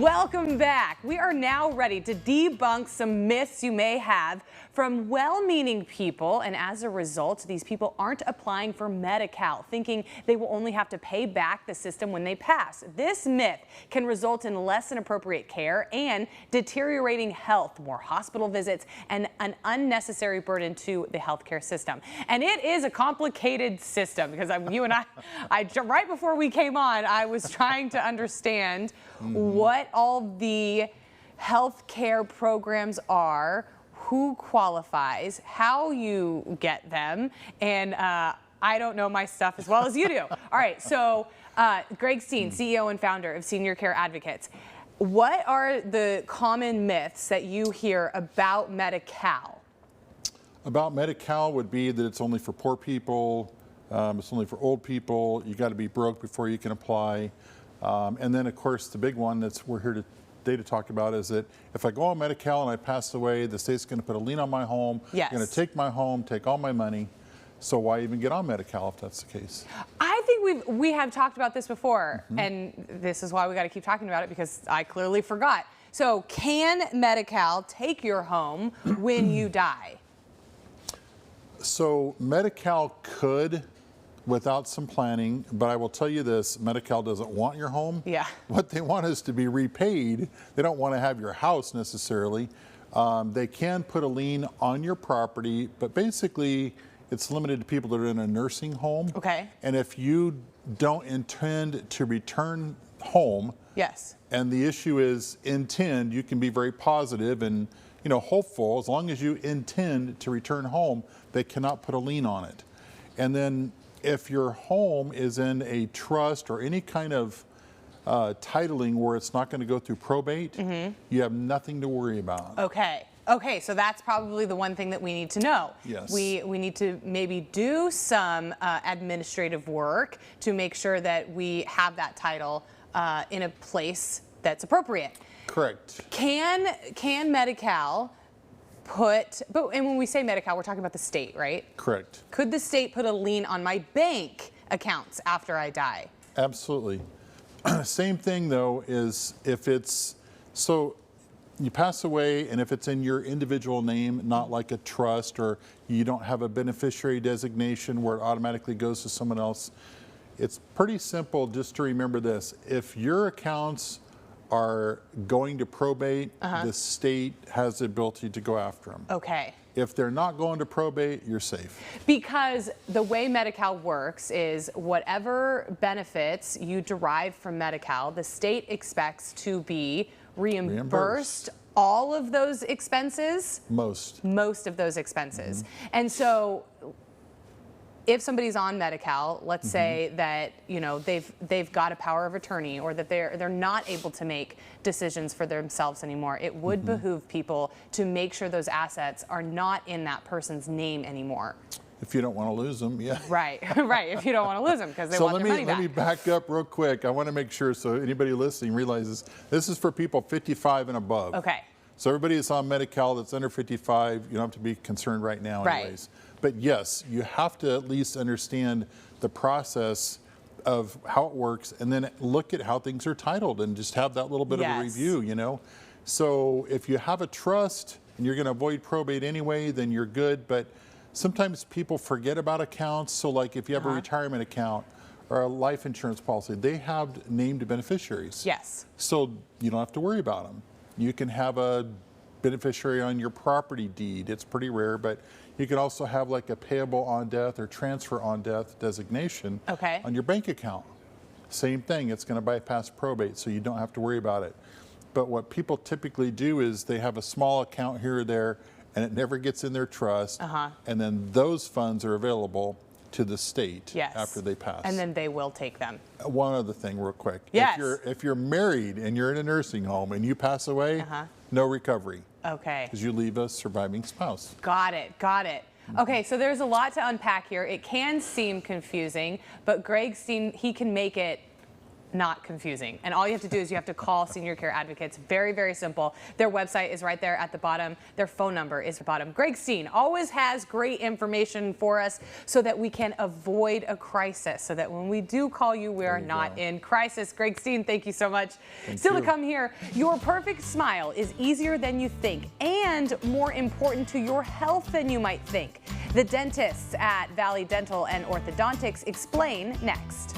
Welcome back. We are now ready to debunk some myths you may have from well-meaning people, and as a result, these people aren't applying for Medi-Cal, thinking they will only have to pay back the system when they pass. This myth can result in less than appropriate care and deteriorating health, more hospital visits, and an unnecessary burden to the healthcare system. And it is a complicated system because you and I right before we came on, I was trying to understand what all the healthcare programs are, who qualifies, how you get them, and I don't know my stuff as well as you do. All right, so Greg Steen, CEO and founder of Senior Care Advocates. What are the common myths that you hear about Medi-Cal? About Medi-Cal would be that it's only for poor people, it's only for old people, you got to be broke before you can apply. And then, of course, the big one that's we're here today to talk about is that if I go on Medi-Cal and I pass away, the state's going to put a lien on my home, going to take my home, take all my money. So why even get on Medi-Cal if that's the case? I think we have talked about this before, and this is why we got to keep talking about it because I clearly forgot. So can Medi-Cal take your home when you die? So Medi-Cal could, without some planning, but I will tell you this, Medi-Cal doesn't want your home. Yeah. What they want is to be repaid. They don't want to have your house necessarily. They can put a lien on your property, but basically it's limited to people that are in a nursing home. Okay. And if you don't intend to return home, yes, and the issue is intend, you can be very positive and hopeful. As long as you intend to return home, they cannot put a lien on it. And then if your home is in a trust or any kind of titling where it's not going to go through probate, you have nothing to worry about. Okay, so that's probably the one thing that we need to know. Yes. We need to maybe do some administrative work to make sure that we have that title in a place that's appropriate. Correct. Can Medi-Cal and when we say Medi-Cal, we're talking about the state, right? Correct. Could the state put a lien on my bank accounts after I die? Absolutely. Same thing though is if it's, so you pass away and if it's in your individual name, not like a trust or you don't have a beneficiary designation where it automatically goes to someone else, it's pretty simple just to remember this. If your accounts are going to probate, the state has the ability to go after them. Okay. If they're not going to probate, you're safe. Because the way Medi-Cal works is whatever benefits you derive from Medi-Cal, the state expects to be reimbursed all of those expenses. Most of those expenses. And so if somebody's on Medi-Cal, let's say that they've got a power of attorney or that they're not able to make decisions for themselves anymore, it would behoove people to make sure those assets are not in that person's name anymore. If you don't want to lose them, yeah. Right, right. If you don't want to lose them because they want their money back. Let me back up real quick. I want to make sure so anybody listening realizes this is for people 55 and above. Okay. So everybody that's on Medi-Cal that's under 55, you don't have to be concerned right now anyways. But yes, you have to at least understand the process of how it works and then look at how things are titled and just have that little bit of a review, So if you have a trust and you're going to avoid probate anyway, then you're good. But sometimes people forget about accounts. So like if you have a retirement account or a life insurance policy, they have named beneficiaries. Yes. So you don't have to worry about them. You can have a beneficiary on your property deed. It's pretty rare, but you can also have like a payable on death or transfer on death designation on your bank account. Same thing, it's going to bypass probate, so you don't have to worry about it. But what people typically do is they have a small account here or there and it never gets in their trust, and then those funds are available to the state after they pass. And then they will take them. One other thing real quick. Yes. If you're married and you're in a nursing home and you pass away, no recovery. Okay. Because you leave a surviving spouse. Got it, got it. Okay, so there's a lot to unpack here. It can seem confusing, but Greg Steen, he can make it not confusing. And all you have to do is you have to call Senior Care Advocates. Very, very simple. Their website is right there at the bottom. Their phone number is at the bottom. Greg Steen always has great information for us so that we can avoid a crisis, so that when we do call you, we are not in crisis. Greg Steen, thank you so much. Still to come here, your perfect smile is easier than you think and more important to your health than you might think. The dentists at Valley Dental and Orthodontics explain next.